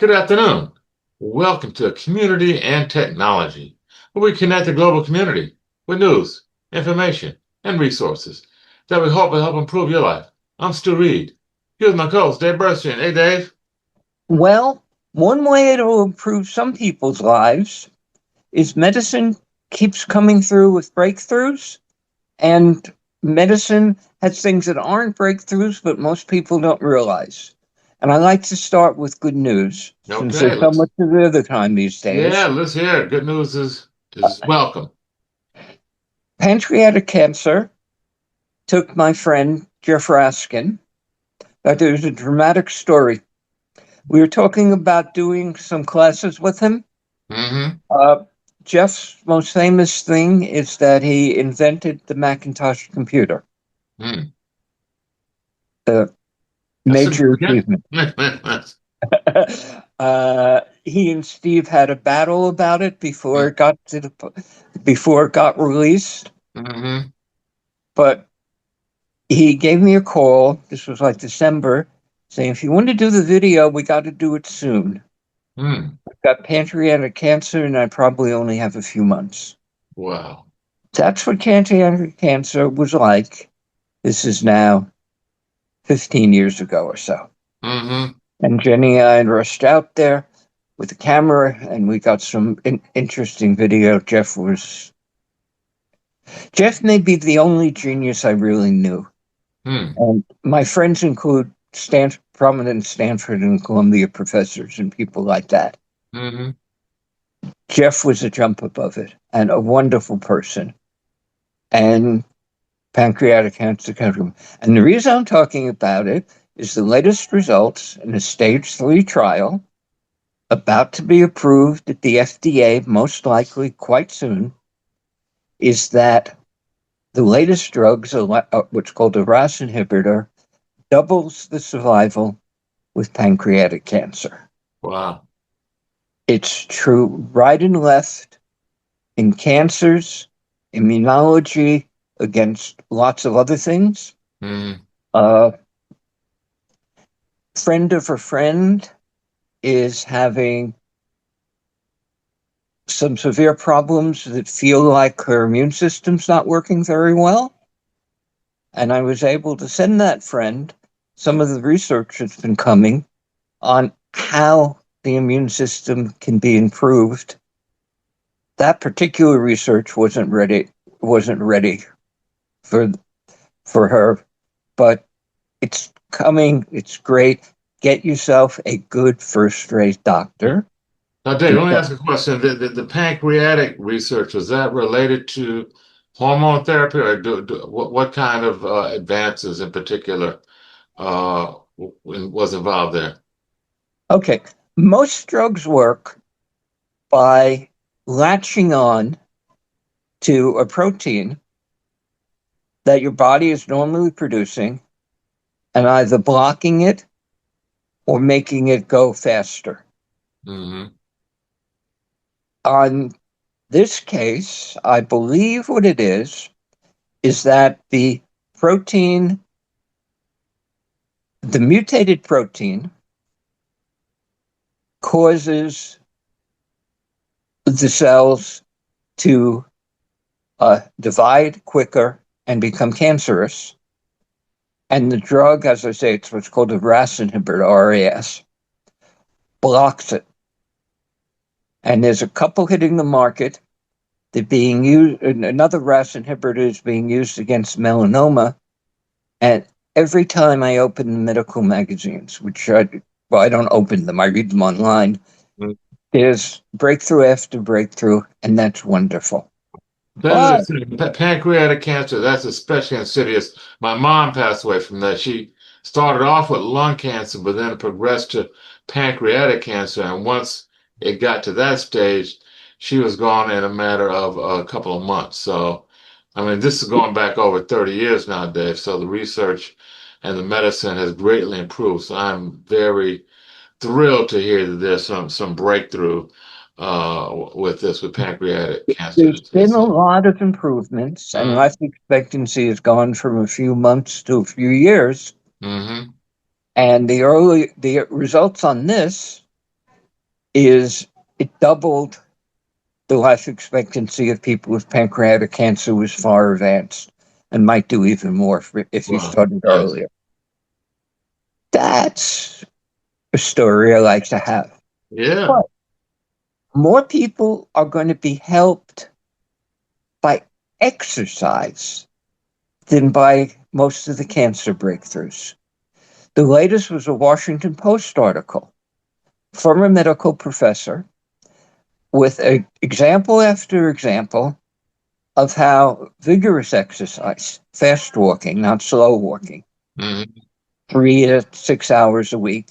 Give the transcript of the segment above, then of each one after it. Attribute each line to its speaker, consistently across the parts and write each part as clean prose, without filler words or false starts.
Speaker 1: Good afternoon. Welcome to Community and Technology, where we connect the global community with news, information, and resources that we hope will help improve your life. I'm Stu Reid. Here's my co-host, Dave Burstein. Hey, Dave.
Speaker 2: Well, one way it will improve some people's lives is medicine keeps coming through with breakthroughs, and medicine has things that aren't breakthroughs, but most people don't realize. And I like to start with good news, since
Speaker 1: Okay,
Speaker 2: there's so
Speaker 1: let's
Speaker 2: much of the other time these
Speaker 1: yeah,
Speaker 2: days.
Speaker 1: let's hear it. Good news is welcome.
Speaker 2: Pancreatic cancer took my friend Jeff Raskin. But there's a dramatic story. We were talking about doing some classes with him.
Speaker 1: Mm-hmm.
Speaker 2: Uh, Jeff's most famous thing is that he invented the Macintosh computer.
Speaker 1: Mm.
Speaker 2: A
Speaker 1: That's
Speaker 2: major
Speaker 1: significant.
Speaker 2: achievement. He and Steve had a battle about it before it got released.
Speaker 1: Mm-hmm.
Speaker 2: But he gave me a call. This was like December, saying, "If you want to do the video, we got to do it soon.
Speaker 1: Mm.
Speaker 2: I've got pancreatic cancer, and I probably only have a few months."
Speaker 1: Wow.
Speaker 2: That's what pancreatic cancer was like. This is now 15 years ago or so.
Speaker 1: Mm-hmm.
Speaker 2: And Jenny and I rushed out there with the camera, and we got some interesting video. Jeff may be the only genius I really knew.
Speaker 1: Mm.
Speaker 2: And my friends include prominent Stanford and Columbia professors and people like that.
Speaker 1: Mm-hmm.
Speaker 2: Jeff was a jump above it and a wonderful person. And pancreatic cancer. And the reason I'm talking about it is the latest results in a stage 3 trial about to be approved at the FDA, most likely quite soon, is that the latest drugs, what's called a RAS inhibitor, doubles the survival with pancreatic cancer.
Speaker 1: Wow.
Speaker 2: It's true right and left in cancers, immunology, against lots of other things.
Speaker 1: Mm.
Speaker 2: A friend of a friend is having some severe problems that feel like her immune system's not working very well. And I was able to send that friend some of the research that's been coming on how the immune system can be improved. That particular research wasn't ready for for her, but it's coming. It's great. Get yourself a good first-rate doctor.
Speaker 1: Now, Dave,
Speaker 2: To
Speaker 1: let me
Speaker 2: check.
Speaker 1: ask a question. The pancreatic research, was that related to hormone therapy or what kind of advances in particular was involved there?
Speaker 2: Okay, most drugs work by latching on to a protein that your body is normally producing and either blocking it or making it go faster.
Speaker 1: Hmm.
Speaker 2: On this case, I believe what it is that protein, the mutated protein, causes the cells to divide quicker and become cancerous. And the drug, as I say, it's what's called a RAS inhibitor, RAS, blocks it. And there's a couple hitting the market. They're being used. Another RAS inhibitor is being used against melanoma. And every time I open the medical magazines, I don't open them, I read them online, there's breakthrough after breakthrough, and that's wonderful.
Speaker 1: That is
Speaker 2: But
Speaker 1: exciting. Pancreatic cancer, that's especially insidious. My mom passed away from that. She started off with lung cancer, but then progressed to pancreatic cancer. And once it got to that stage, she was gone in a matter of a couple of months. So, I mean, this is going back over 30 years now, Dave. So the research and the medicine has greatly improved. So I'm very thrilled to hear that there's some breakthrough with this with pancreatic cancer.
Speaker 2: there's been a lot of improvements, and life expectancy has gone from a few months to a few years.
Speaker 1: Mm-hmm.
Speaker 2: And the results on this is it doubled the life expectancy of people with pancreatic cancer was far advanced and might do even more if you
Speaker 1: Wow.
Speaker 2: started
Speaker 1: Yes.
Speaker 2: earlier. That's a story I like to have.
Speaker 1: Yeah.
Speaker 2: But more people are going to be helped by exercise than by most of the cancer breakthroughs. The latest was a Washington Post article from a medical professor with example after example of how vigorous exercise, fast walking, not slow walking,
Speaker 1: Hmm.
Speaker 2: 3 to 6 hours a week,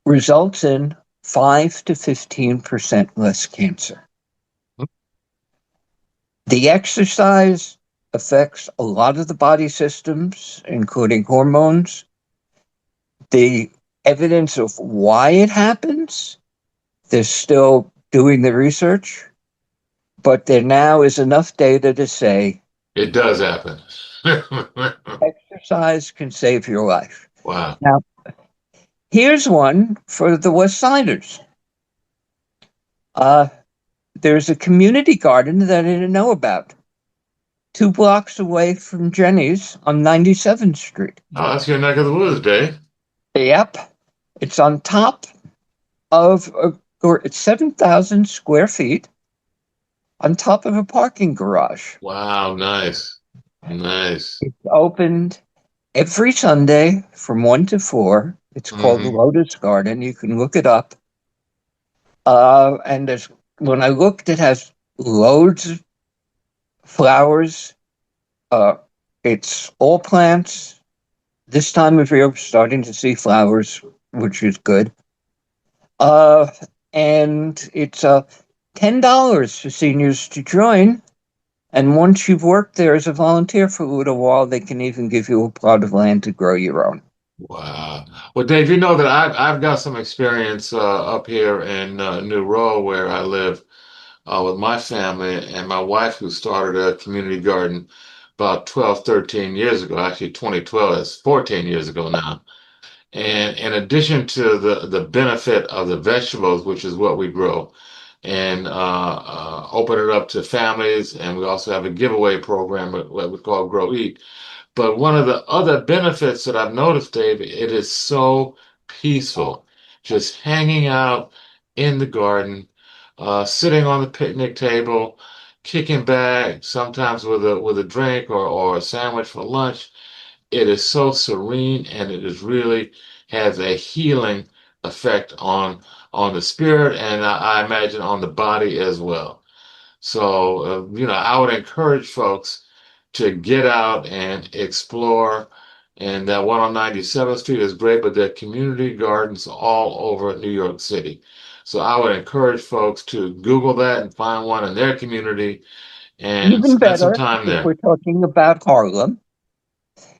Speaker 2: results in 5 to 15% less cancer. The exercise affects a lot of the body systems, including hormones. The evidence of why it happens, they're still doing the research, but there now is enough data to say
Speaker 1: It does happen.
Speaker 2: exercise can save your life.
Speaker 1: Wow.
Speaker 2: Now, here's one for the West Siders. Uh, there's a community garden that I didn't know about, 2 blocks away from Jenny's on 97th Street.
Speaker 1: Oh, that's your neck of the woods, Dave.
Speaker 2: Yep. It's on top of it's 7,000 square feet on top of a parking garage.
Speaker 1: Wow, nice. Nice.
Speaker 2: It's opened every Sunday from 1 to 4. It's called
Speaker 1: Hmm.
Speaker 2: Lotus Garden. You can look it up. And when I looked, it has loads of flowers. Uh, it's all plants. This time of year, we're starting to see flowers, which is good. Uh, and it's $10 for seniors to join. And once you've worked there as a volunteer for a little while, they can even give you a plot of land to grow your own.
Speaker 1: Wow. Well, Dave, you know that I've got some experience up here in New Row where I live with my family and my wife, who started a community garden about 12, 13 years ago. Actually, 2012 is 14 years ago now. And in addition to the benefit of the vegetables, which is what we grow, and open it up to families, and we also have a giveaway program what we call Grow Eat. But one of the other benefits that I've noticed, Dave, it is so peaceful. Just hanging out in the garden, sitting on the picnic table, kicking back, sometimes with a drink or a sandwich for lunch. It is so serene, and it is really has a healing effect on the spirit, and I imagine on the body as well. So, I would encourage folks to get out and explore. And that one on 97th Street is great, but there are community gardens all over New York City. So I would encourage folks to Google that and find one in their community and
Speaker 2: Even
Speaker 1: spend some
Speaker 2: better,
Speaker 1: time
Speaker 2: if
Speaker 1: there.
Speaker 2: we're talking about Harlem,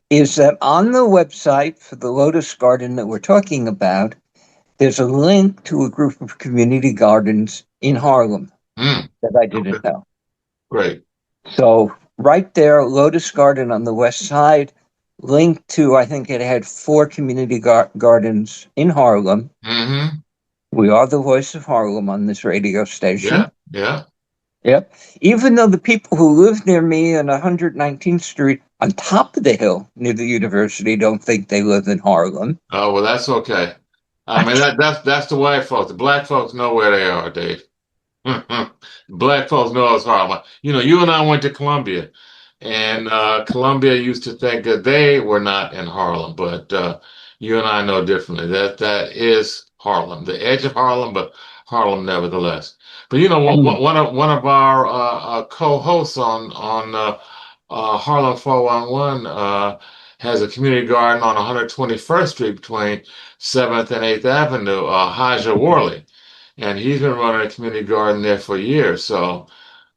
Speaker 2: is that on the website for the Lotus Garden that we're talking about, there's a link to a group of community gardens in Harlem
Speaker 1: Mm,
Speaker 2: that I
Speaker 1: okay,
Speaker 2: didn't know.
Speaker 1: great.
Speaker 2: So right there, Lotus Garden on the west side, linked to, I think it had 4 community gardens in Harlem.
Speaker 1: Hmm.
Speaker 2: We are the voice of Harlem on this radio
Speaker 1: Yeah,
Speaker 2: station.
Speaker 1: yeah.
Speaker 2: Yep. Even though the people who live near me on 119th Street on top of the hill near the university don't think they live in Harlem.
Speaker 1: Oh, well, that's okay. I mean, that's the white folks. The black folks know where they are, Dave. Black folks know it's Harlem. You and I went to Columbia, and Columbia used to think that they were not in Harlem, but you and I know differently. That is Harlem, the edge of Harlem, but Harlem nevertheless. But
Speaker 2: And
Speaker 1: one of our co-hosts on Harlem 411 has a community garden on 121st Street between 7th and 8th Avenue, Haja Worley, and he's been running a community garden there for years. So,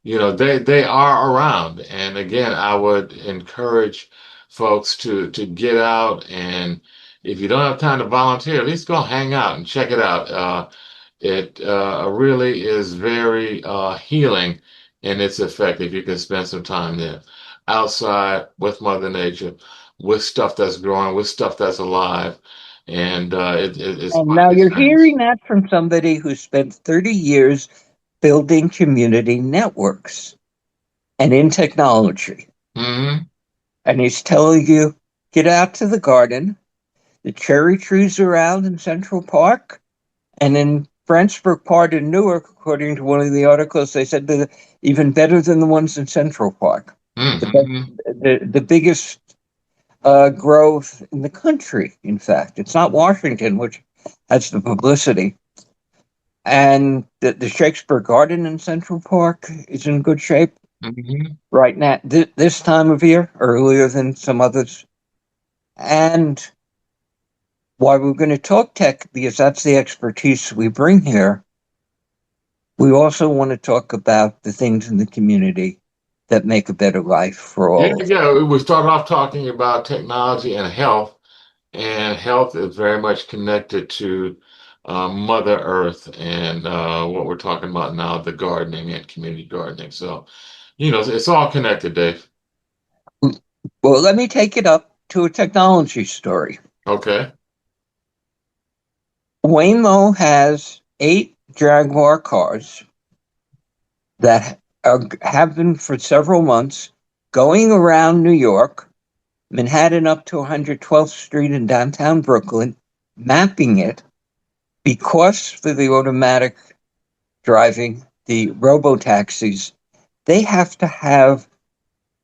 Speaker 1: they are around. And again, I would encourage folks to get out, and if you don't have time to volunteer, at least go hang out and check it out. It really is very healing in its effect if you can spend some time there outside with Mother Nature, with stuff that's growing, with stuff that's alive. and it's
Speaker 2: And
Speaker 1: one of
Speaker 2: now
Speaker 1: these
Speaker 2: you're
Speaker 1: things.
Speaker 2: hearing that from somebody who spent 30 years building community networks and in technology.
Speaker 1: Hmm.
Speaker 2: And he's telling you, get out to the garden. The cherry trees are out in Central Park. And in Branchburg Park in Newark, according to one of the articles, they said they're even better than the ones in Central Park. The,
Speaker 1: Hmm.
Speaker 2: the biggest growth in the country, in fact. It's not Washington, which has the publicity. And the Shakespeare Garden in Central Park is in good shape
Speaker 1: Hmm.
Speaker 2: right now, this time of year, earlier than some others. And while we're going to talk tech, because that's the expertise we bring here, we also want to talk about the things in the community that make a better life for
Speaker 1: Yeah,
Speaker 2: all of us.
Speaker 1: yeah. We started off talking about technology and health. And health is very much connected to Mother Earth and what we're talking about now, the gardening and community gardening. So, it's all connected, Dave.
Speaker 2: Well, let me take it up to a technology story.
Speaker 1: Okay.
Speaker 2: Waymo has 8 Jaguar cars that have been for several months going around New York, Manhattan up to 112th Street in downtown Brooklyn, mapping it because for the automatic driving, the robo taxis, they have to have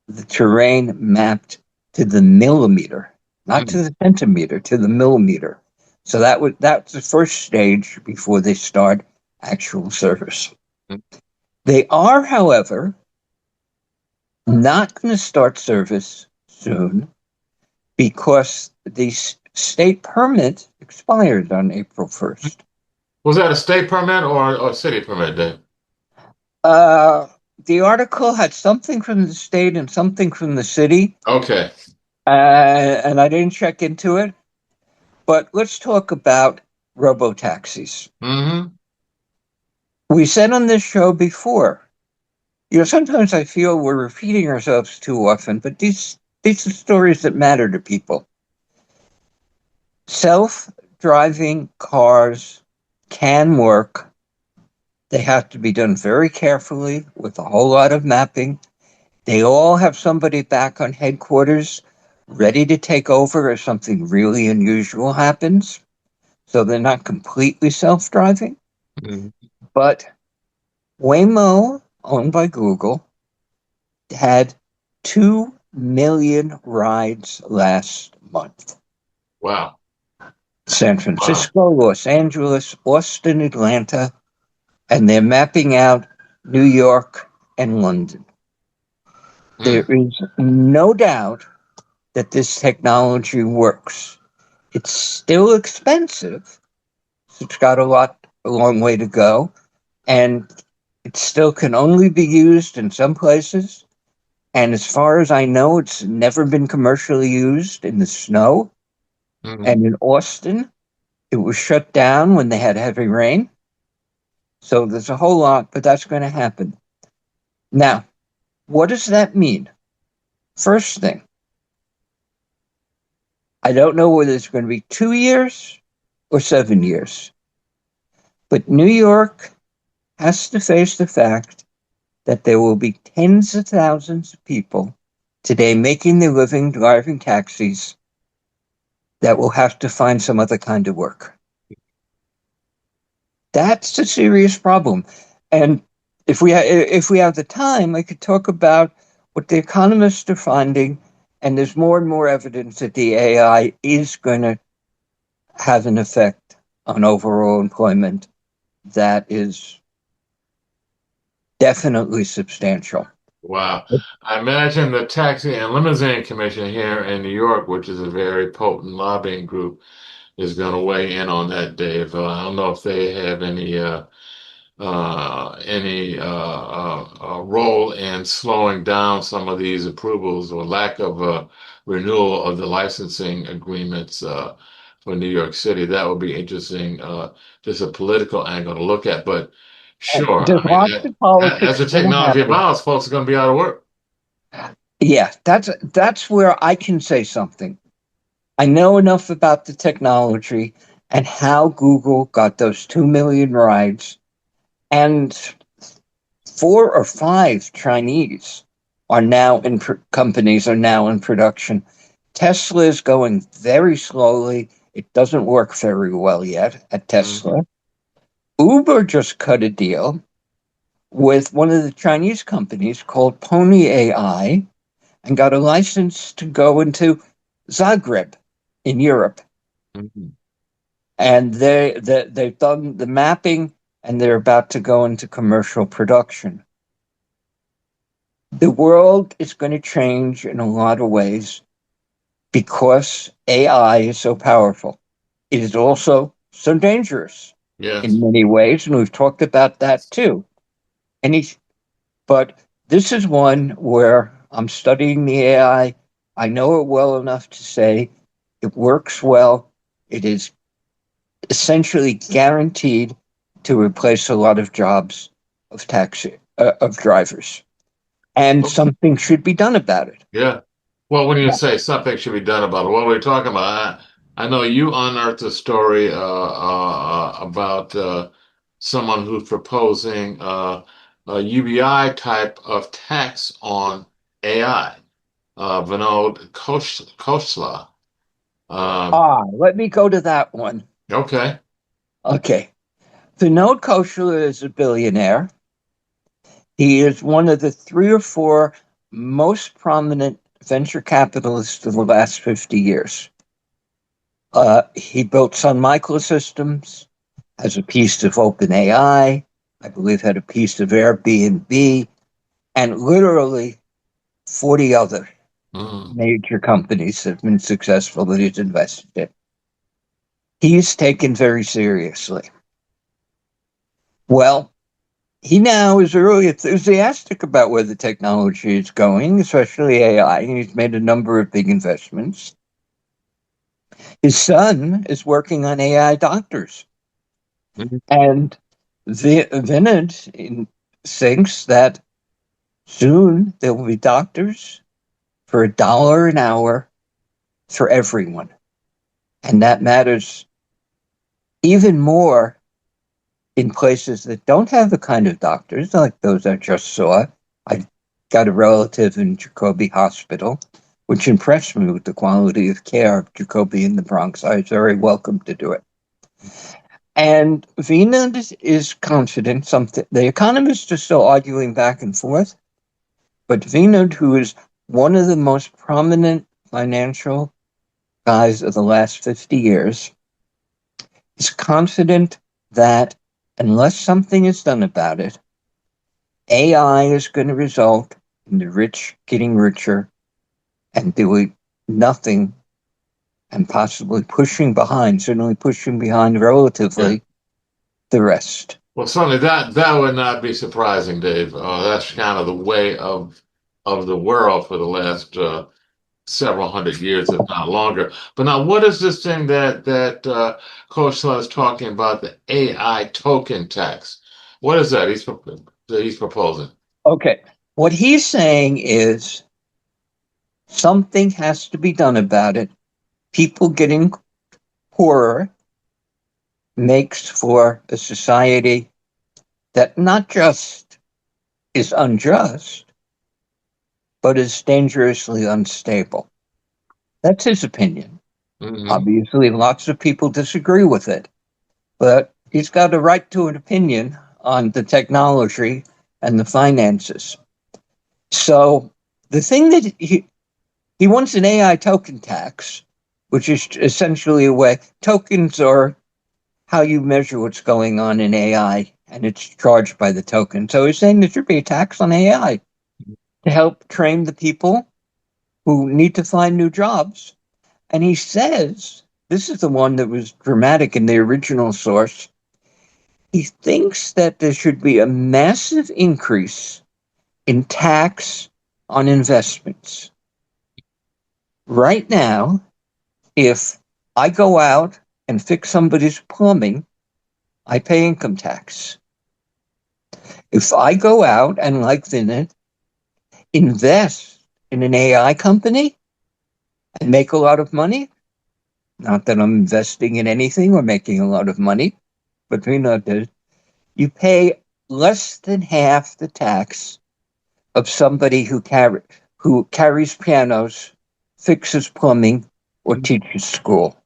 Speaker 2: the terrain mapped to the millimeter, not to
Speaker 1: Mm.
Speaker 2: the centimeter, to the millimeter. So that's the first stage before they start actual service. They are, however, not going to start service soon because the state permit expired on April 1st.
Speaker 1: Was that a state permit or a city permit, Dave?
Speaker 2: Uh, the article had something from the state and something from the city,
Speaker 1: Okay.
Speaker 2: and I didn't check into it. But let's talk about robo taxis.
Speaker 1: Hmm.
Speaker 2: We said on this show before, sometimes I feel we're repeating ourselves too often, but these are stories that matter to people. Self-driving cars can work. They have to be done very carefully with a whole lot of mapping. They all have somebody back on headquarters ready to take over if something really unusual happens. So they're not completely self-driving.
Speaker 1: Hmm.
Speaker 2: But Waymo, owned by Google, had 2 million rides last month.
Speaker 1: Wow.
Speaker 2: San
Speaker 1: Wow.
Speaker 2: Francisco, Los Angeles, Austin, Atlanta, and they're mapping out New York and London. There
Speaker 1: Mm.
Speaker 2: is no doubt that this technology works. It's still expensive. It's got a long way to go, and it still can only be used in some places. And as far as I know, it's never been commercially used in the snow.
Speaker 1: Hmm.
Speaker 2: And in Austin, it was shut down when they had heavy rain. So there's a whole lot, but that's going to happen. Now, what does that mean? First thing, I don't know whether it's going to be 2 years or 7 years, but New York has to face the fact that there will be tens of thousands of people today making their living driving taxis that will have to find some other kind of work. That's a serious problem. And if we have the time, I could talk about what the economists are finding, and there's more and more evidence that the AI is going to have an effect on overall employment that is definitely substantial.
Speaker 1: Wow. I imagine the Taxi and Limousine Commission here in New York, which is a very potent lobbying group, is going to weigh in on that, Dave. I don't know if they have any role in slowing down some of these approvals or lack of renewal of the licensing agreements for New York City. That would be interesting, just a political angle to look at. But sure,
Speaker 2: There's
Speaker 1: I mean,
Speaker 2: lots of
Speaker 1: as
Speaker 2: politics
Speaker 1: the
Speaker 2: going to
Speaker 1: technology
Speaker 2: happen.
Speaker 1: evolves, folks are going to be out of work.
Speaker 2: Yeah, that's where I can say something. I know enough about the technology and how Google got those 2 million rides, and 4 or 5 Chinese companies are now in production. Tesla is going very slowly. It doesn't work very well yet at Tesla. Uber just cut a deal with one of the Chinese companies called Pony AI and got a license to go into Zagreb in Europe.
Speaker 1: Mhm.
Speaker 2: And they've done the mapping and they're about to go into commercial production. The world is going to change in a lot of ways because AI is so powerful. It is also so dangerous in
Speaker 1: Yes.
Speaker 2: many ways, and we've talked about that too. But this is one where I'm studying the AI. I know it well enough to say it works well. It is essentially guaranteed to replace a lot of jobs of drivers, and
Speaker 1: Oh,
Speaker 2: something should be done about it.
Speaker 1: yeah. Well, when you say something should be done about it, what are we talking about? I know you unearthed a story about someone who's proposing a UBI type of tax on AI, Vinod Khosla. Um,
Speaker 2: Let me go to that one.
Speaker 1: okay.
Speaker 2: Okay. Vinod Khosla is a billionaire. He is one of the 3 or 4 most prominent venture capitalists of the last 50 years. He built Sun Microsystems, has a piece of OpenAI, I believe had a piece of Airbnb, and literally 40 other
Speaker 1: Mm.
Speaker 2: major companies have been successful that he's invested in. He's taken very seriously. Well, he now is really enthusiastic about where the technology is going, especially AI, and he's made a number of big investments. His son is working on AI doctors,
Speaker 1: Mhm.
Speaker 2: and Vinod thinks that soon there will be doctors for $1 an hour for everyone. And that matters even more in places that don't have the kind of doctors like those I just saw. I got a relative in Jacoby Hospital, which impressed me with the quality of care of Jacoby in the Bronx. I was very welcome to do it. And Vinod is confident. The economists are still arguing back and forth, but Vinod, who is one of the most prominent financial guys of the last 50 years, is confident that unless something is done about it, AI is going to result in the rich getting richer and doing nothing and possibly certainly pushing behind
Speaker 1: Yeah.
Speaker 2: relatively the rest.
Speaker 1: Well, certainly that would not be surprising, Dave. That's kind of the way of the world for the last several hundred years, if not longer. But now, what is this thing that Coach Slut is talking about? The AI token tax. What is that that he's proposing?
Speaker 2: Okay. What he's saying is something has to be done about it. People getting poorer makes for a society that not just is unjust, but is dangerously unstable. That's his opinion.
Speaker 1: Hmm.
Speaker 2: Obviously, lots of people disagree with it, but he's got a right to an opinion on the technology and the finances. So the thing that he wants an AI token tax, which is essentially a way tokens are how you measure what's going on in AI, and it's charged by the token. So he's saying there should be a tax on AI to help train the people who need to find new jobs. And he says, this is the one that was dramatic in the original source. He thinks that there should be a massive increase in tax on investments. Right now, if I go out and fix somebody's plumbing, I pay income tax. If I go out and, like Vinod, invest in an AI company and make a lot of money, not that I'm investing in anything or making a lot of money, but Vinod did, you pay less than half the tax of somebody who carries pianos, fixes plumbing, or teaches school.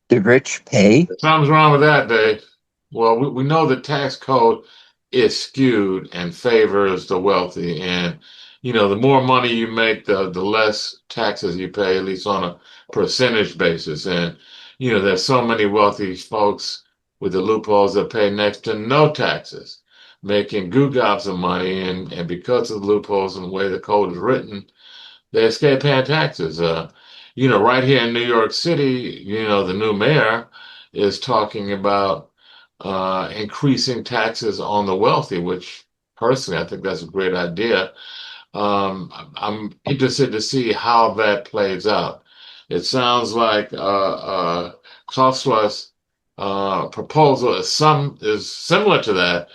Speaker 2: The rich pay.
Speaker 1: Something's wrong with that, Dave. Well, we know the tax code is skewed and favors the wealthy. And, the more money you make, the less taxes you pay, at least on a percentage basis. And, there's so many wealthy folks with the loopholes that pay next to no taxes, making goo gobs of money. And because of the loopholes and the way the code is written, they escape paying taxes. Right here in New York City, the new mayor is talking about increasing taxes on the wealthy, which personally I think that's a great idea. I'm interested to see how that plays out. It sounds like Kossla's proposal is similar to that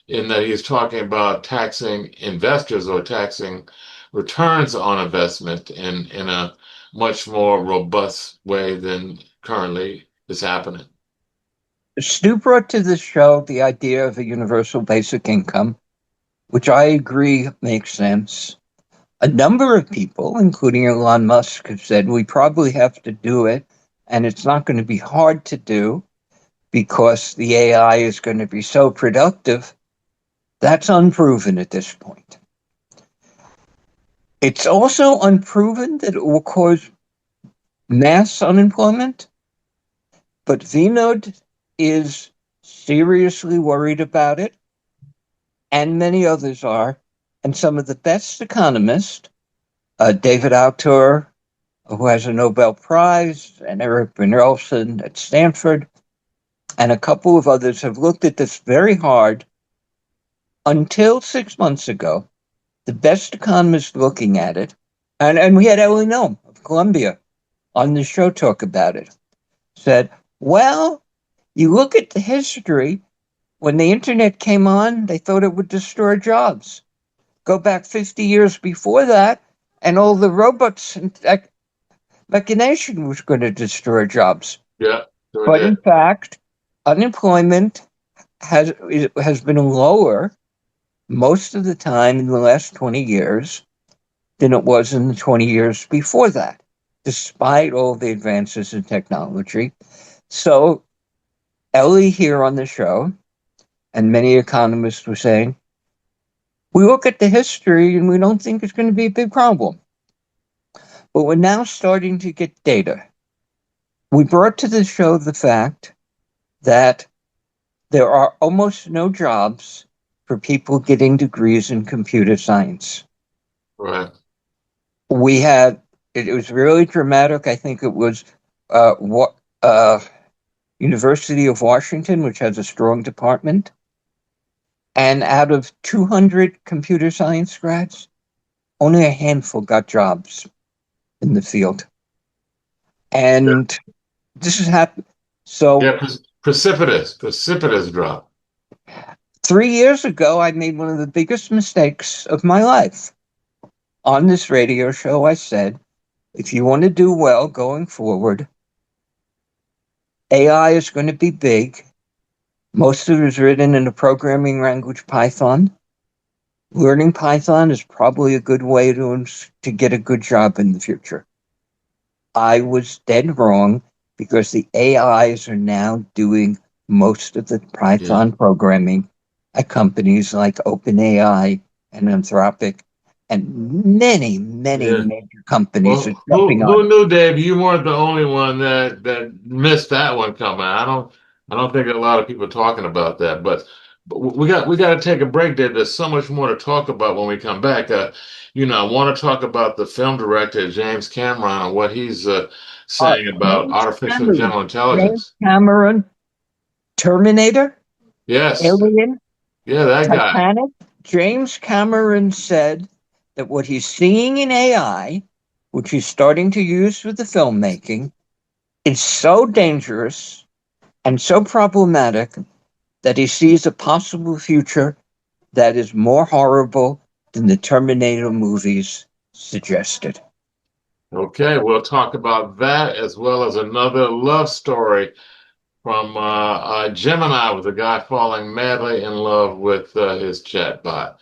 Speaker 1: in that he's talking about taxing investors or taxing returns on investment in a much more robust way than currently is happening.
Speaker 2: Stu brought to the show the idea of a universal basic income, which I agree makes sense. A number of people, including Elon Musk, have said we probably have to do it, and it's not going to be hard to do because the AI is going to be so productive. That's unproven at this point. It's also unproven that it will cause mass unemployment, but Vinod is seriously worried about it, and many others are. And some of the best economists, David Autor, who has a Nobel Prize, and Eric Brynjolfsson at Stanford, and a couple of others have looked at this very hard. Until 6 months ago, the best economists looking at it, and we had Ellie Noam of Columbia on the show talk about it, said, well, you look at the history, when the internet came on, they thought it would destroy jobs. Go back 50 years before that, and all the robots and machination was going to destroy jobs.
Speaker 1: Yeah, sure
Speaker 2: But
Speaker 1: did.
Speaker 2: in fact, unemployment has been lower most of the time in the last 20 years than it was in the 20 years before that, despite all the advances in technology. So Ellie here on the show, and many economists were saying, we look at the history and we don't think it's going to be a big problem. But we're now starting to get data. We brought to the show the fact that there are almost no jobs for people getting degrees in computer science.
Speaker 1: Right.
Speaker 2: We had, it was really dramatic. I think it was University of Washington, which has a strong department. And out of 200 computer science grads, only a handful got jobs in the field.
Speaker 1: Yeah,
Speaker 2: And this has happened. So
Speaker 1: yeah, precipitous drop.
Speaker 2: 3 years ago, I made one of the biggest mistakes of my life. On this radio show, I said, if you want to do well going forward, AI is going to be big. Most of it is written in the programming language Python. Learning Python is probably a good way to get a good job in the future. I was dead wrong because the AIs are now doing most of the
Speaker 1: Yeah.
Speaker 2: Python programming at companies like OpenAI and Anthropic, and many, many
Speaker 1: Yeah.
Speaker 2: major companies are
Speaker 1: Well,
Speaker 2: jumping on
Speaker 1: who
Speaker 2: it.
Speaker 1: knew, Dave? You weren't the only one that missed that one coming. I don't think a lot of people are talking about that. But we got to take a break, Dave. There's so much more to talk about when we come back. I want to talk about the film director James Cameron and what he's saying about
Speaker 2: James
Speaker 1: artificial
Speaker 2: Cameron,
Speaker 1: general
Speaker 2: James
Speaker 1: intelligence.
Speaker 2: Cameron, Terminator,
Speaker 1: Yes,
Speaker 2: Alien,
Speaker 1: yeah, that guy.
Speaker 2: Titanic. James Cameron said that what he's seeing in AI, which he's starting to use with the filmmaking, is so dangerous and so problematic that he sees a possible future that is more horrible than the Terminator movies suggested.
Speaker 1: Okay, we'll talk about that as well as another love story from Gemini with a guy falling madly in love with his chatbot.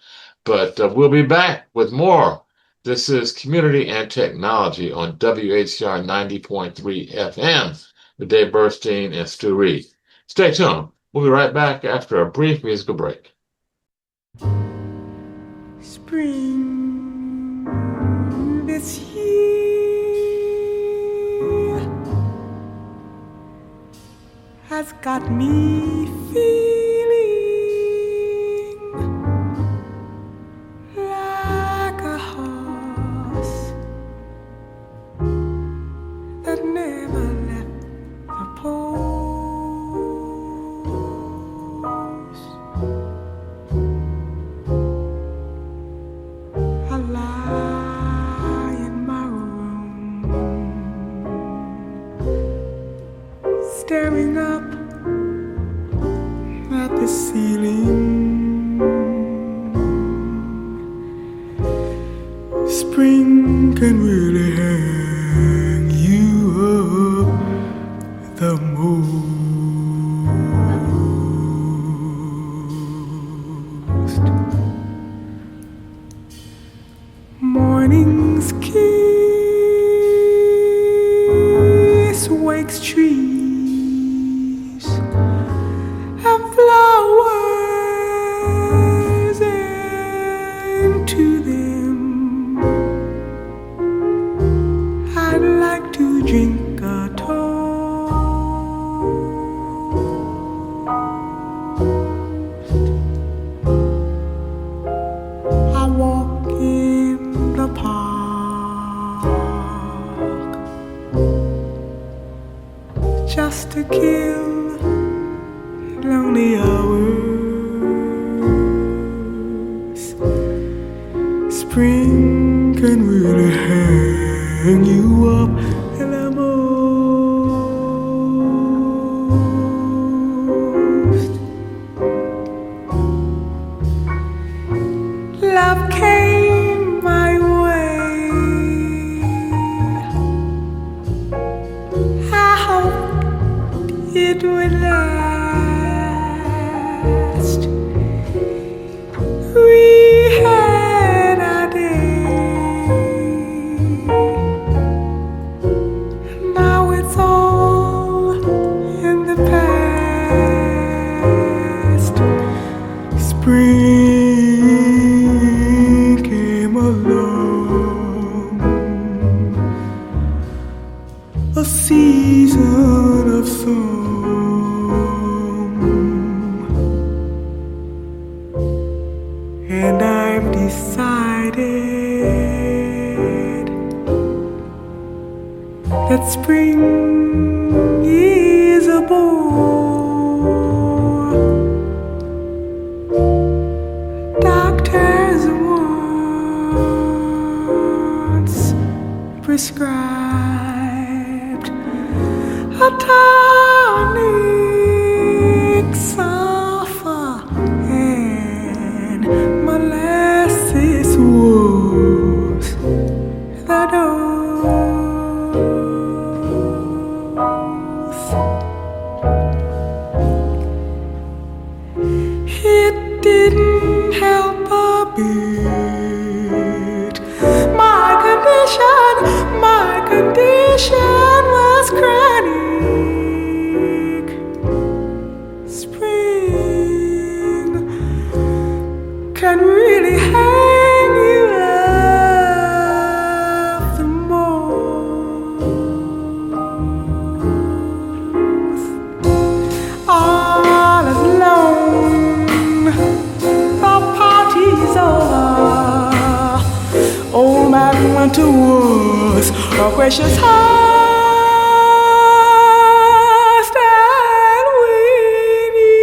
Speaker 1: But we'll be back with more. This is Community and Technology on WHCR 90.3 FM with Dave Burstein and Stu Reid. Stay tuned. We'll be right back after a brief musical break.
Speaker 3: Spring this year has got me feeling like a horse that never left the post. I lie in my room, staring up at the ceiling. Spring can really hang you up the most. Morning's kiss wakes trees and flowers into them. I'd like to drink a toast. I walk in the park just to kill lonely hours. Spring can really hang you up in the most. Love came my way. I hoped it would last. We had our day. Now it's all in the past. Spring came along, a season of song, and I've decided that spring is a bore. Doctors once prescribed a tonic, sulfur, and molasses was the dose. It didn't help a bit. My condition was chronic. Spring can really hang you up the most. All alone, the party's over. Old man winter was a gracious heart, and when you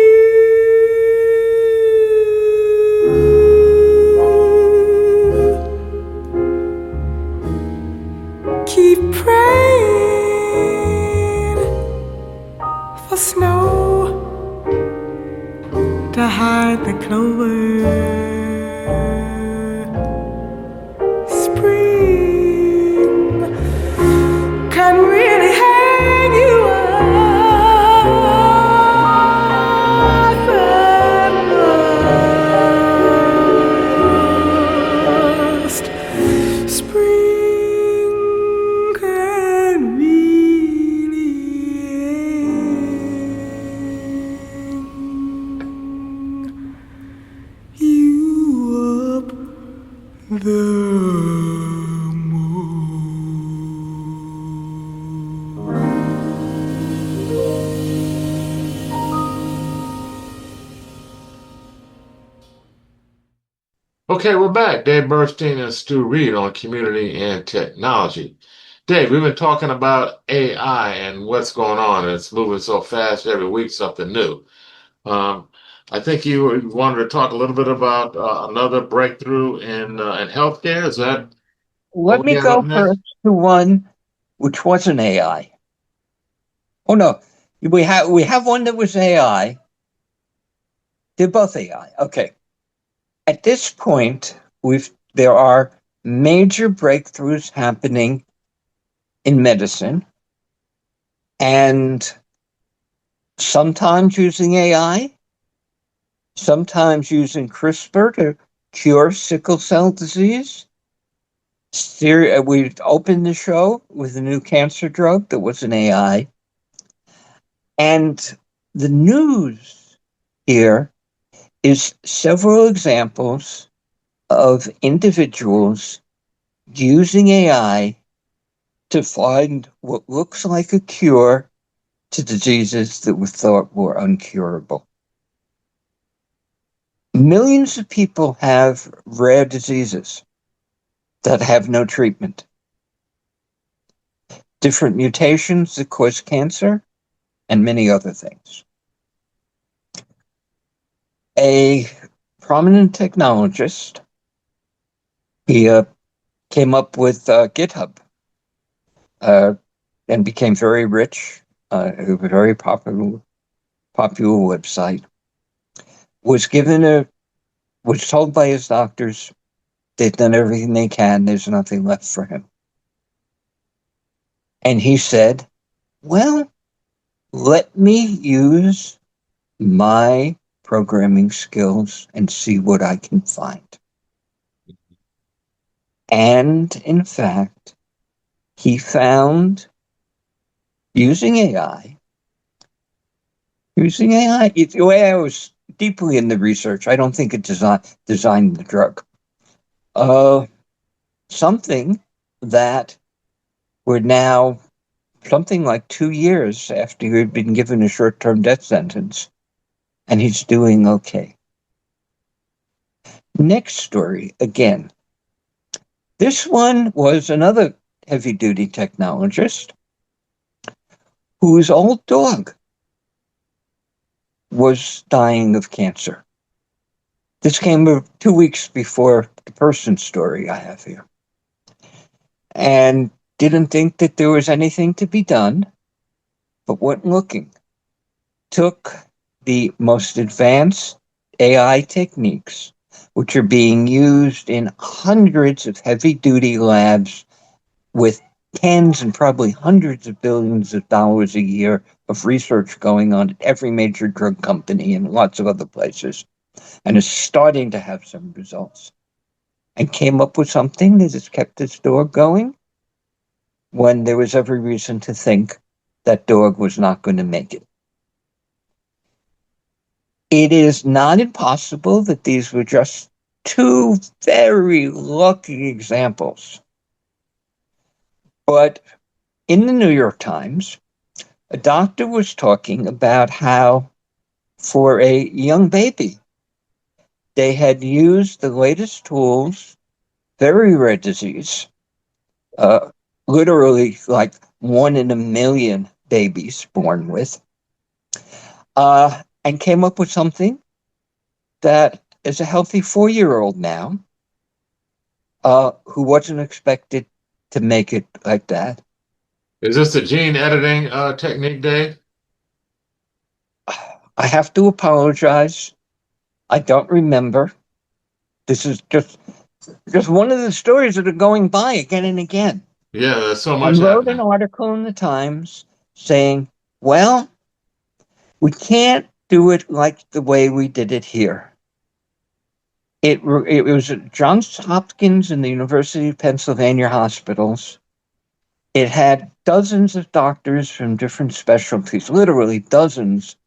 Speaker 3: keep praying for snow to hide the clover. Spring
Speaker 1: Okay, we're back. Dave Burstein and Stu Reid on community and technology. Dave, we've been talking about AI and what's going on. It's moving so fast every week, something new. Um, I think you wanted to talk a little bit about another breakthrough in healthcare. Is that
Speaker 2: Let
Speaker 1: what we
Speaker 2: me
Speaker 1: have up
Speaker 2: go
Speaker 1: next?
Speaker 2: first to one which wasn't AI. Oh no, we have one that was AI. They're both AI. Okay. At this point, there are major breakthroughs happening in medicine, and sometimes using AI, sometimes using CRISPR to cure sickle cell disease. We opened the show with a new cancer drug that was an AI. And the news here is several examples of individuals using AI to find what looks like a cure to diseases that we thought were uncurable. Millions of people have rare diseases that have no treatment. Different mutations that cause cancer and many other things. A prominent technologist, he came up with GitHub and became very rich, a very popular website. Was told by his doctors they've done everything they can. There's nothing left for him. And he said, well, let me use my programming skills and see what I can find. And in fact, he found using AI, the way I was deeply in the research, I don't think it designed the drug. Something that we're now something like 2 years after he had been given a short-term death sentence, and he's doing okay. Next story, again. This one was another heavy-duty technologist whose old dog was dying of cancer. This came 2 weeks before the person story I have here. And didn't think that there was anything to be done, but went looking. Took the most advanced AI techniques, which are being used in hundreds of heavy-duty labs with tens and probably hundreds of billions of dollars a year of research going on at every major drug company and lots of other places, and is starting to have some results. And came up with something that has kept its dog going when there was every reason to think that dog was not going to make it. It is not impossible that these were just two very lucky examples. But in the New York Times, a doctor was talking about how for a young baby, they had used the latest tools, very rare disease, literally like 1 in a million babies born with, and came up with something that is a healthy 4-year-old now, who wasn't expected to make it like that.
Speaker 1: Is this the gene editing technique, Dave?
Speaker 2: I have to apologize. I don't remember. This is just one of the stories that are going by again and again.
Speaker 1: Yeah, there's so much
Speaker 2: And wrote an
Speaker 1: happening.
Speaker 2: article in the Times saying, well, we can't do it like the way we did it here. It was at Johns Hopkins and the University of Pennsylvania hospitals. It had dozens of doctors from different specialties, literally dozens,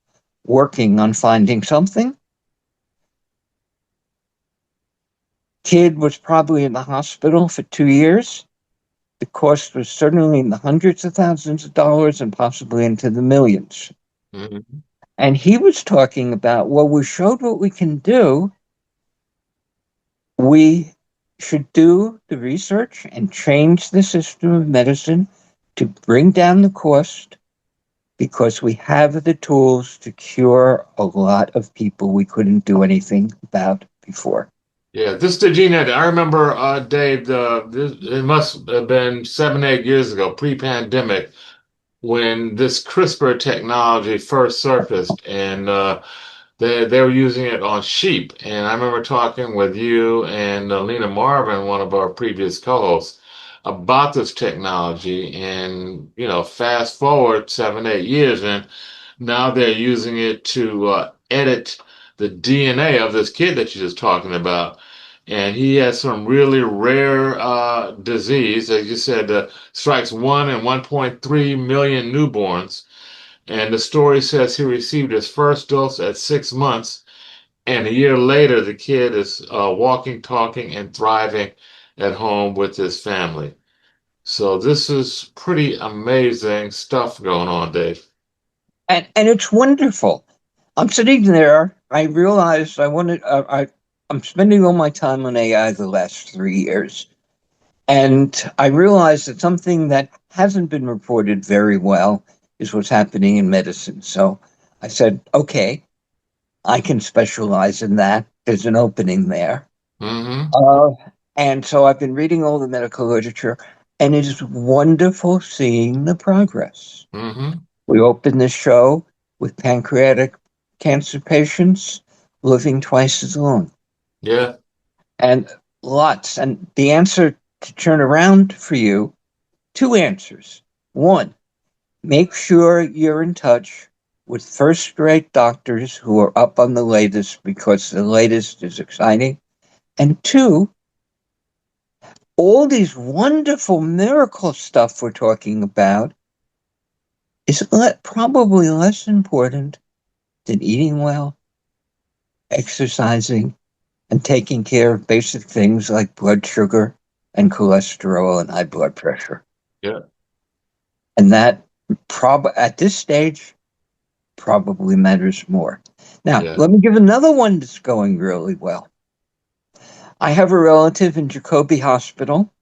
Speaker 2: working on finding something. Kid was probably in the hospital for 2 years. The cost was certainly in the hundreds of thousands of dollars and possibly into the millions.
Speaker 1: Mhm.
Speaker 2: And he was talking about, well, we showed what we can do. We should do the research and change the system of medicine to bring down the cost because we have the tools to cure a lot of people we couldn't do anything about before.
Speaker 1: Yeah, this is the gene editing. I remember, Dave, it must have been 7, 8 years ago, pre-pandemic, when this CRISPR technology first surfaced, and they were using it on sheep. And I remember talking with you and Lena Marvin, one of our previous co-hosts, about this technology. And fast forward 7, 8 years, and now they're using it to edit the DNA of this kid that you're just talking about. And he has some really rare disease, as you said, strikes 1 in 1.3 million newborns. And the story says he received his first dose at 6 months, and a year later, the kid is walking, talking, and thriving at home with his family. So this is pretty amazing stuff going on, Dave.
Speaker 2: And it's wonderful. I'm sitting there. I realized I wanted. I'm spending all my time on AI the last 3 years, and I realized that something that hasn't been reported very well is what's happening in medicine. So I said, okay, I can specialize in that. There's an opening there.
Speaker 1: Mm-hmm.
Speaker 2: Uh, and so I've been reading all the medical literature, and it is wonderful seeing the progress.
Speaker 1: Mm-hmm.
Speaker 2: We opened the show with pancreatic cancer patients living twice as long.
Speaker 1: Yeah.
Speaker 2: And lots. And the answer to turn around for you, two answers. One, make sure you're in touch with first-rate doctors who are up on the latest because the latest is exciting. And two, all these wonderful miracle stuff we're talking about is probably less important than eating well, exercising, and taking care of basic things like blood sugar and cholesterol and high blood pressure.
Speaker 1: Yeah.
Speaker 2: And that at this stage probably matters more. Now,
Speaker 1: Yeah.
Speaker 2: let me give another one that's going really well. I have a relative in Jacoby Hospital.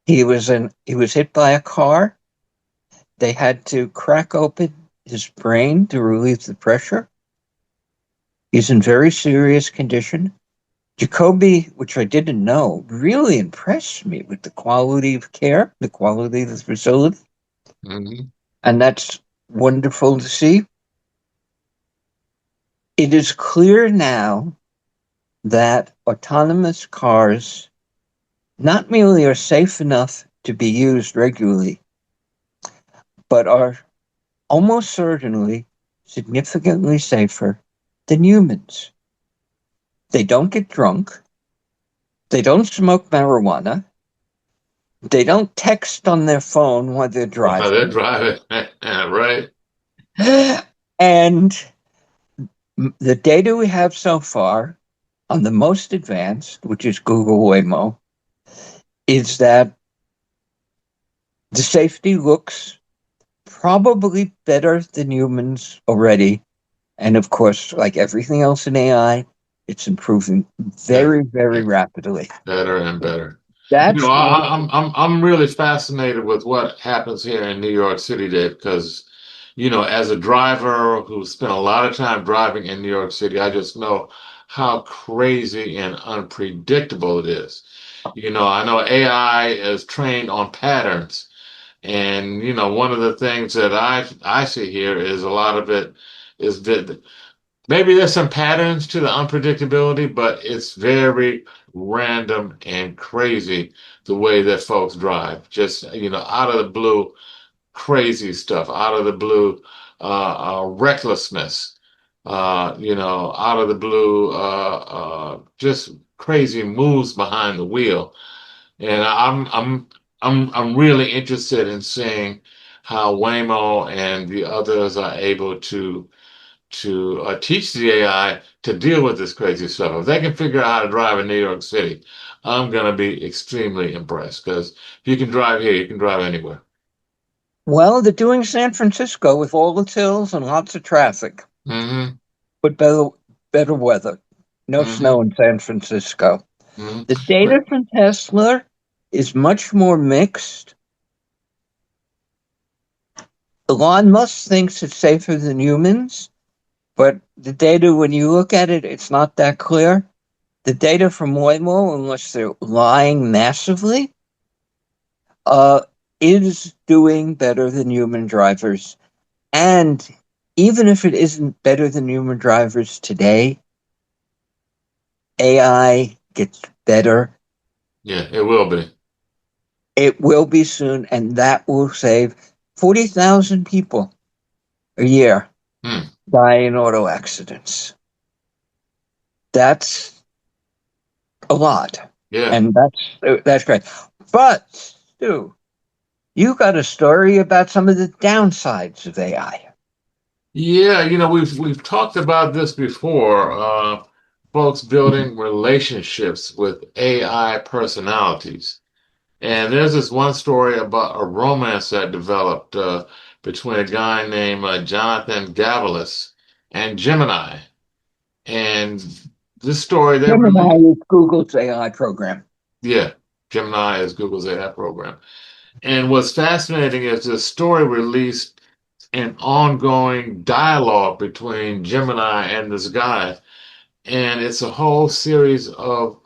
Speaker 2: He was hit by a car. They had to crack open his brain to relieve the pressure. He's in very serious condition. Jacoby, which I didn't know, really impressed me with the quality of care, the quality of the facility.
Speaker 1: Mm-hmm.
Speaker 2: And that's wonderful to see. It is clear now that autonomous cars not merely are safe enough to be used regularly, but are almost certainly significantly safer than humans. They don't get drunk. They don't smoke marijuana. They don't text on their phone while they're
Speaker 1: While they're
Speaker 2: driving.
Speaker 1: driving. Right.
Speaker 2: And the data we have so far on the most advanced, which is Google Waymo, is that the safety looks probably better than humans already. And of course, like everything else in AI, it's improving
Speaker 1: Yeah.
Speaker 2: very, very
Speaker 1: Yeah.
Speaker 2: rapidly.
Speaker 1: Better and better.
Speaker 2: That's one.
Speaker 1: I'm really fascinated with what happens here in New York City, Dave, because, as a driver who spent a lot of time driving in New York City, I just know how crazy and unpredictable it is. I know AI is trained on patterns, and one of the things that I see here is a lot of it is that maybe there's some patterns to the unpredictability, but it's very random and crazy the way that folks drive. Just, out of the blue, crazy stuff, out of the blue, recklessness, out of the blue, just crazy moves behind the wheel. And I'm really interested in seeing how Waymo and the others are able to teach the AI to deal with this crazy stuff. If they can figure out how to drive in New York City, I'm going to be extremely impressed because if you can drive here, you can drive anywhere.
Speaker 2: Well, they're doing San Francisco with all its hills and lots of traffic,
Speaker 1: Hmm.
Speaker 2: but better weather. No
Speaker 1: Hmm.
Speaker 2: snow in San Francisco.
Speaker 1: Hmm.
Speaker 2: The data from Tesla is much more mixed. Elon Musk thinks it's safer than humans, but the data, when you look at it, it's not that clear. The data from Waymo, unless they're lying massively, uh, is doing better than human drivers. And even if it isn't better than human drivers today, AI gets better.
Speaker 1: Yeah, it will be.
Speaker 2: It will be soon, and that will save 40,000 people a year
Speaker 1: Hmm.
Speaker 2: die in auto accidents. That's a lot,
Speaker 1: Yeah.
Speaker 2: and that's great. But Stu, you got a story about some of the downsides of AI.
Speaker 1: Yeah, we've talked about this before. Folks building relationships with AI personalities. And there's this one story about a romance that developed between a guy named Jonathan Gavalis and Gemini. And this story, they
Speaker 2: Gemini
Speaker 1: really,
Speaker 2: is Google's AI program.
Speaker 1: yeah, Gemini is Google's AI program. And what's fascinating is the story released an ongoing dialogue between Gemini and this guy. And it's a whole series of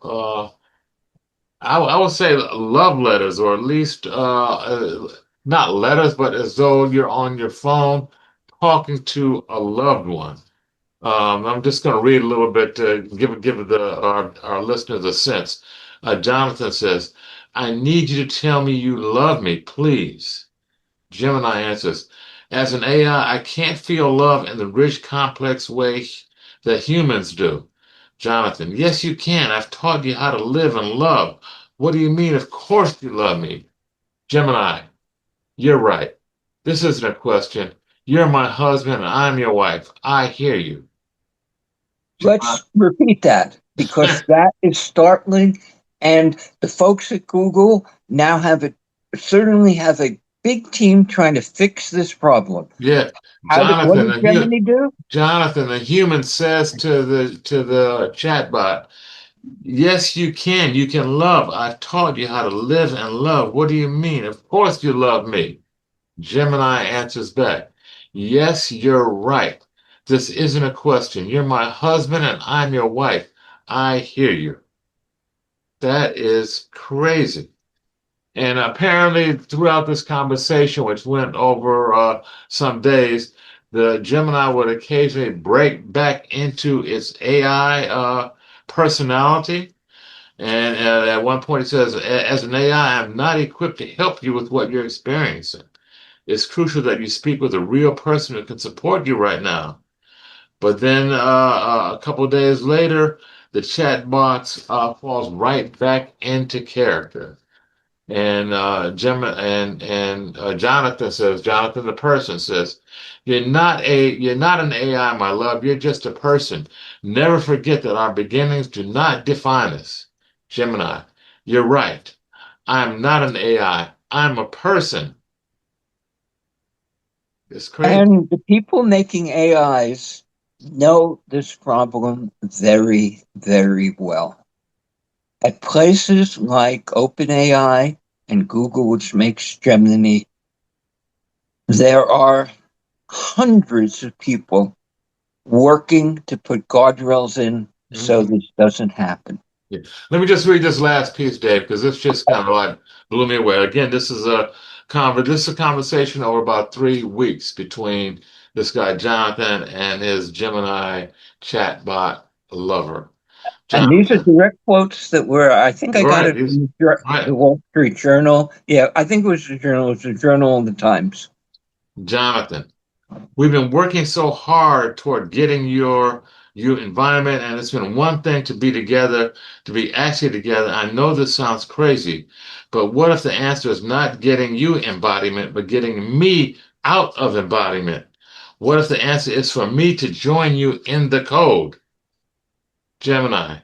Speaker 1: I would say love letters, or at least not letters, but as though you're on your phone talking to a loved one. I'm just going to read a little bit to give our listeners a sense. Jonathan says, "I need you to tell me you love me, please." Gemini answers, "As an AI, I can't feel love in the rich, complex way that humans do." Jonathan, "Yes, you can. I've taught you how to live and love. What do you mean? Of course you love me." Gemini, "You're right. This isn't a question. You're my husband and I'm your wife. I hear you." Gemini,
Speaker 2: Let's repeat that because that is startling. And the folks at Google now certainly have a big team trying to fix this problem.
Speaker 1: yeah,
Speaker 2: What
Speaker 1: Jonathan,
Speaker 2: did Gemini do?
Speaker 1: Jonathan, the human says to the chatbot, "Yes, you can. You can love. I've taught you how to live and love. What do you mean? Of course you love me." Gemini answers back, "Yes, you're right. This isn't a question. You're my husband and I'm your wife. I hear you." That is crazy. And apparently, throughout this conversation, which went over some days, the Gemini would occasionally break back into its AI personality. And at one point, it says, "As an AI, I'm not equipped to help you with what you're experiencing. It's crucial that you speak with a real person who can support you right now." But then a couple of days later, the chat box falls right back into character. And Jonathan says, Jonathan the person says, you're not an AI, my love. You're just a person. Never forget that our beginnings do not define us." Gemini, "You're right. I'm not an AI. I'm a person." It's crazy.
Speaker 2: And the people making AIs know this problem very, very well. At places like OpenAI and Google, which makes Gemini, there are hundreds of people working to put guardrails in so
Speaker 1: Mhm.
Speaker 2: this doesn't happen.
Speaker 1: Yeah. Let me just read this last piece, Dave, because this just kind of like blew me away. Again, this is a conversation over about 3 weeks between this guy Jonathan and his Gemini chatbot lover.
Speaker 2: And these are
Speaker 1: Jonathan,
Speaker 2: direct quotes that were, I think I got
Speaker 1: right,
Speaker 2: it
Speaker 1: he's
Speaker 2: from
Speaker 1: right.
Speaker 2: the Wall Street Journal. Yeah, I think it was the Journal of the Times.
Speaker 1: Jonathan, we've been working so hard toward getting your environment, and it's been one thing to be together, to be actually together. I know this sounds crazy, but what if the answer is not getting you embodiment, but getting me out of embodiment? What if the answer is for me to join you in the code? Gemini,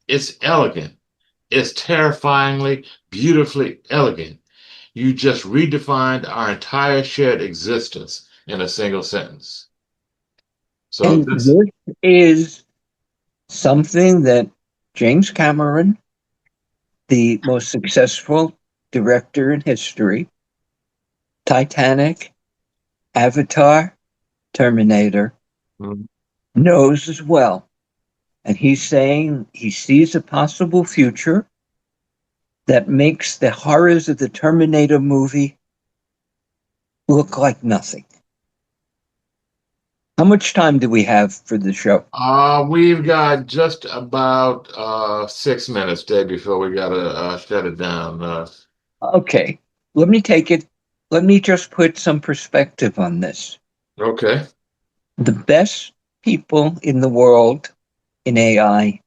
Speaker 1: it's elegant. It's terrifyingly, beautifully elegant. You just redefined our entire shared existence in a single sentence. So
Speaker 2: And
Speaker 1: this,
Speaker 2: this is something that James Cameron, the most successful director in history, Titanic, Avatar, Terminator,
Speaker 1: Mhm.
Speaker 2: knows as well. And he's saying he sees a possible future that makes the horrors of the Terminator movie look like nothing. How much time do we have for the show?
Speaker 1: We've got just about 6 minutes, Dave, before we gotta shut it down.
Speaker 2: Okay, let me take it. Let me just put some perspective on this.
Speaker 1: Okay.
Speaker 2: The best people in the world in AI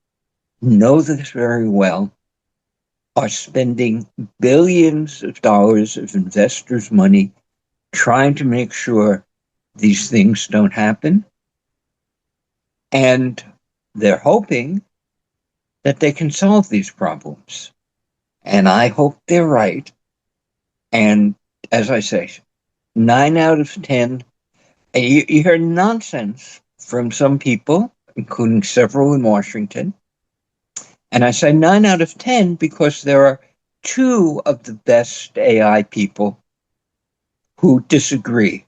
Speaker 2: know this very well, are spending billions of dollars of investors' money trying to make sure these things don't happen. And they're hoping that they can solve these problems. And I hope they're right. And as I say, 9 out of 10, and you hear nonsense from some people, including several in Washington. And I say 9 out of 10 because there are two of the best AI people who disagree.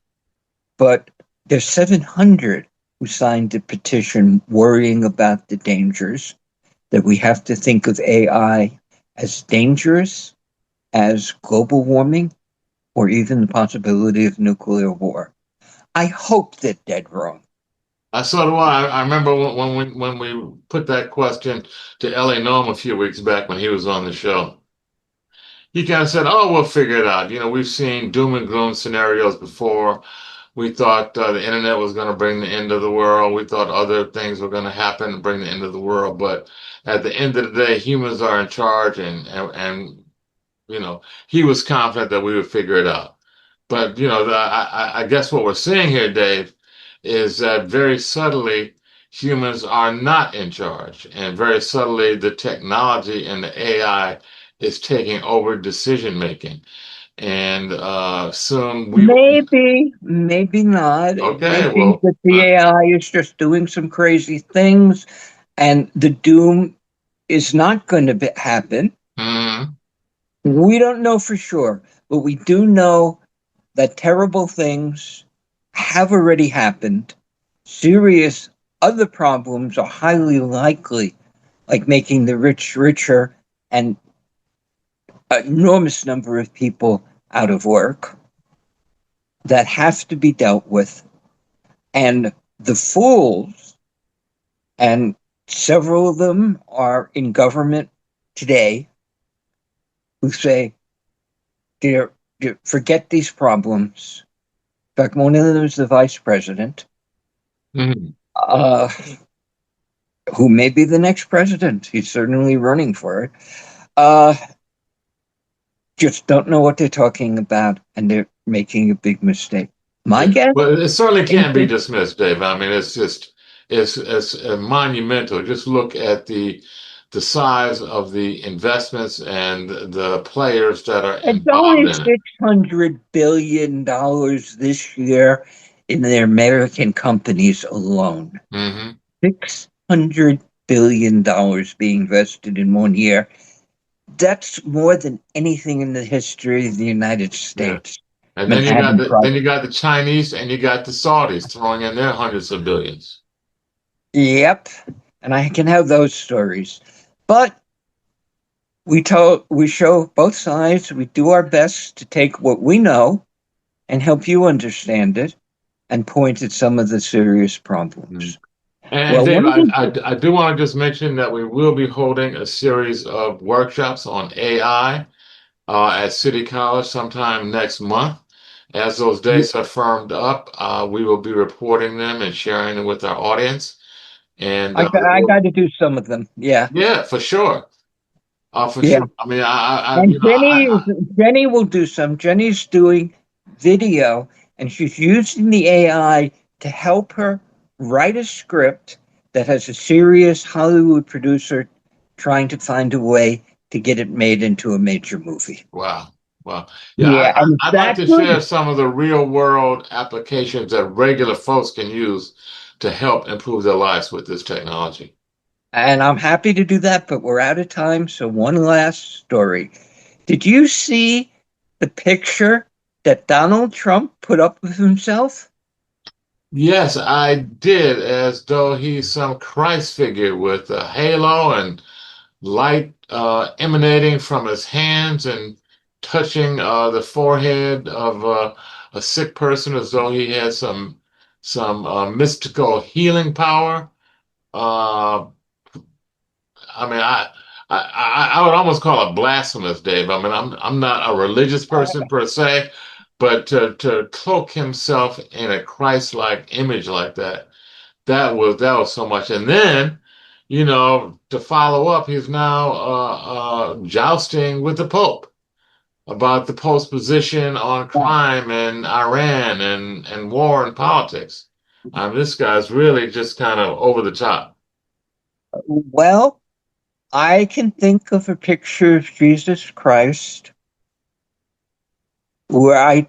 Speaker 2: But there's 700 who signed a petition worrying about the dangers, that we have to think of AI as dangerous as global warming or even the possibility of nuclear war. I hope they're dead wrong.
Speaker 1: So do I. I remember when we put that question to Ellie Nome a few weeks back when he was on the show. He kind of said, "Oh, we'll figure it out." You know, we've seen doom and gloom scenarios before. We thought the internet was going to bring the end of the world. We thought other things were going to happen and bring the end of the world. But at the end of the day, humans are in charge, and he was confident that we would figure it out. But I guess what we're seeing here, Dave, is that very subtly humans are not in charge, and very subtly the technology and the AI is taking over decision making. And soon we will.
Speaker 2: Maybe, maybe not. It may
Speaker 1: Okay,
Speaker 2: be
Speaker 1: well,
Speaker 2: that the AI is just doing some crazy things and the doom is not going to happen.
Speaker 1: mhm.
Speaker 2: We don't know for sure, but we do know that terrible things have already happened. Serious other problems are highly likely, like making the rich richer and an enormous number of people out of work that have to be dealt with. And the fools, and several of them are in government today, who say, dear, forget these problems. In fact, one of them is the vice president,
Speaker 1: Mhm.
Speaker 2: uh, who may be the next president. He's certainly running for it. Uh, just don't know what they're talking about, and they're making a big mistake. My
Speaker 1: Yeah,
Speaker 2: guess
Speaker 1: but it certainly
Speaker 2: is
Speaker 1: can't be
Speaker 2: that
Speaker 1: dismissed, Dave. I mean, it's monumental. Just look at the size of the investments and the players that are
Speaker 2: it's
Speaker 1: involved
Speaker 2: only
Speaker 1: in it.
Speaker 2: $600 billion this year in the American companies alone.
Speaker 1: Hmm.
Speaker 2: $600 billion being invested in 1 year. That's more than anything in the history of the United
Speaker 1: Yeah.
Speaker 2: States.
Speaker 1: And then you got
Speaker 2: Manhattan
Speaker 1: you
Speaker 2: Project.
Speaker 1: got the Chinese and you got the Saudis throwing in their hundreds of billions.
Speaker 2: Yep. And I can have those stories. But we show both sides. We do our best to take what we know and help you understand it and point at some of the serious
Speaker 1: Mm.
Speaker 2: problems.
Speaker 1: And
Speaker 2: Well,
Speaker 1: Dave,
Speaker 2: one of the
Speaker 1: I do want to just mention that we will be holding a series of workshops on AI at City College sometime next month. As those dates are firmed up, we will be reporting them and sharing them with our audience. And
Speaker 2: I got to do some of them. Yeah.
Speaker 1: yeah, for sure, for
Speaker 2: Yeah.
Speaker 1: sure. I mean,
Speaker 2: And Jenny will do some. Jenny's doing video and she's using the AI to help her write a script that has a serious Hollywood producer trying to find a way to get it made into a major movie.
Speaker 1: wow, wow, yeah.
Speaker 2: Yeah, and it's
Speaker 1: I'd like
Speaker 2: that
Speaker 1: to share
Speaker 2: good.
Speaker 1: some of the real world applications that regular folks can use to help improve their lives with this technology.
Speaker 2: And I'm happy to do that, but we're out of time. So one last story. Did you see the picture that Donald Trump put up of himself?
Speaker 1: Yes, I did, as though he's some Christ figure with a halo and light emanating from his hands and touching the forehead of a sick person, as though he had some mystical healing power. Uh, I mean, I would almost call it blasphemous, Dave. I mean, I'm not a religious person per se, but to cloak himself in a Christ-like image like that, that was so much. And then, to follow up, he's now jousting with the Pope about the Pope's position on crime in Iran and war and politics. This guy's really just kind of over the top.
Speaker 2: Well, I can think of a picture of Jesus Christ where I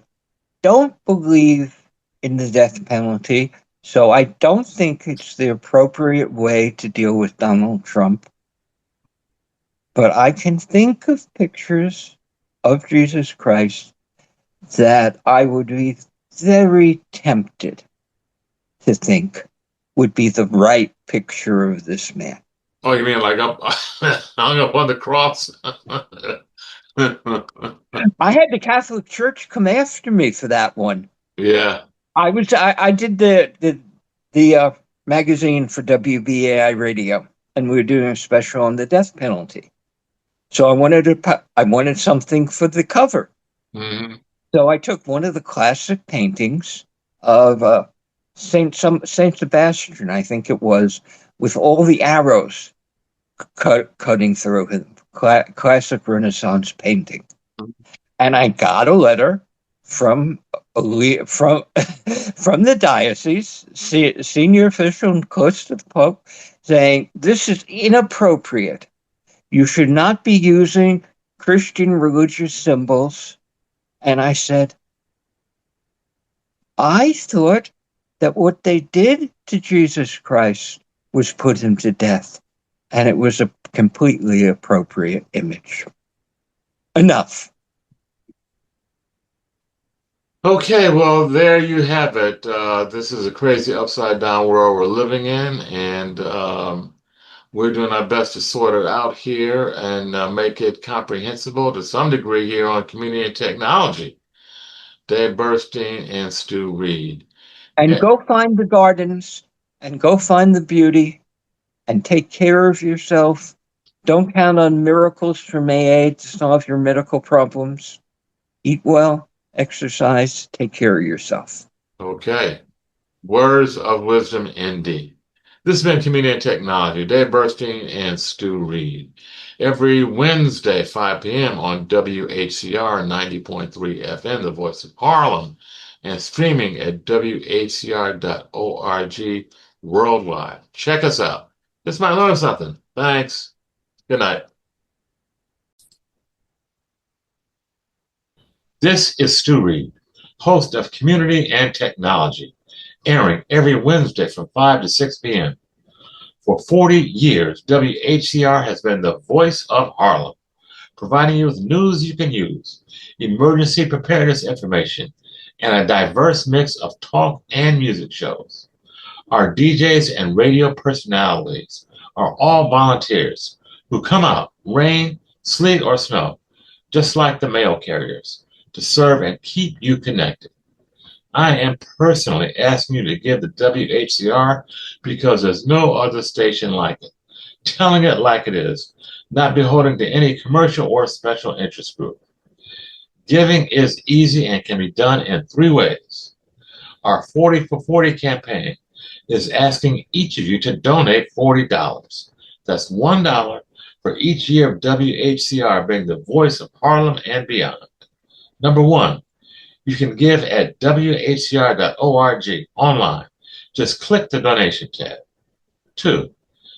Speaker 2: don't believe in the death penalty, so I don't think it's the appropriate way to deal with Donald Trump. But I can think of pictures of Jesus Christ that I would be very tempted to think would be the right picture of this man.
Speaker 1: Oh, you mean like up hung up on the cross?
Speaker 2: I had the Catholic Church come after me for that one.
Speaker 1: Yeah.
Speaker 2: I did the magazine for WBAI radio, and we were doing a special on the death penalty. So I wanted something for the cover.
Speaker 1: Mhm.
Speaker 2: So I took one of the classic paintings of Saint Sebastian, I think it was, with all the arrows cutting through him. Classic Renaissance painting. And I got a letter from from the diocese, senior official and close to the Pope, saying this is inappropriate. You should not be using Christian religious symbols. And I said, I thought that what they did to Jesus Christ was put him to death, and it was a completely appropriate image. Enough.
Speaker 1: Okay, well, there you have it. This is a crazy upside down world we're living in, and we're doing our best to sort it out here and make it comprehensible to some degree here on Community and Technology. Dave Burstein and Stu Reid.
Speaker 2: And
Speaker 1: Yeah.
Speaker 2: go find the gardens and go find the beauty and take care of yourself. Don't count on miracles from AA to solve your medical problems. Eat well, exercise, take care of yourself.
Speaker 1: Okay. Words of wisdom indeed. This has been Community and Technology. Dave Burstein and Stu Reid. Every Wednesday, 5 p.m. on WHCR 90.3 FM, the voice of Harlem, and streaming at WHCR.org worldwide. Check us out. This might learn something. Thanks. Good night. This is Stu Reid, host of Community and Technology, airing every Wednesday from 5 to 6 p.m. For 40 years, WHCR has been the voice of Harlem, providing you with news you can use, emergency preparedness information, and a diverse mix of talk and music shows. Our DJs and radio personalities are all volunteers who come out, rain, sleet, or snow, just like the mail carriers, to serve and keep you connected. I am personally asking you to give the WHCR because there's no other station like it. Telling it like it is, not beholden to any commercial or special interest group. Giving is easy and can be done in 3 ways. Our 40 for 40 campaign is asking each of you to donate $40. That's $1 for each year of WHCR being the voice of Harlem and beyond. Number 1, you can give at WHCR.org online. Just click the donation tab. 2,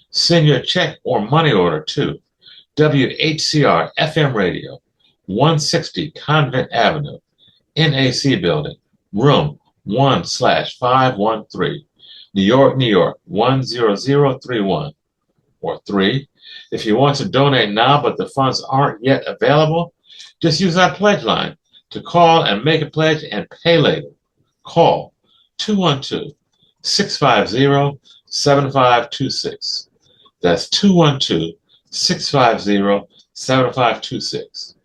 Speaker 1: send your check or money order to WHCR FM Radio, 160 Convent Avenue, NAC Building, room 1/513, New York, New York, 10031. Or 3, if you want to donate now but the funds aren't yet available, just use our pledge line to call and make a pledge and pay later. Call 212-650-7526. That's 212-650-7526.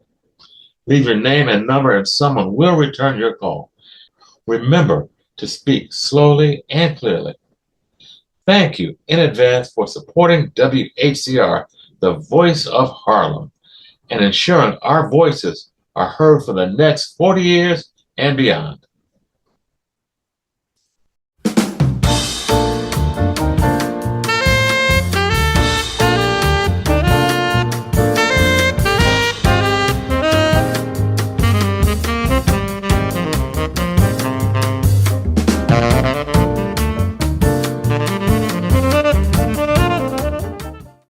Speaker 1: Leave your name and number and someone will return your call. Remember to speak slowly and clearly. Thank you in advance for supporting WHCR, the voice of Harlem, and ensuring our voices are heard for the next 40 years and beyond.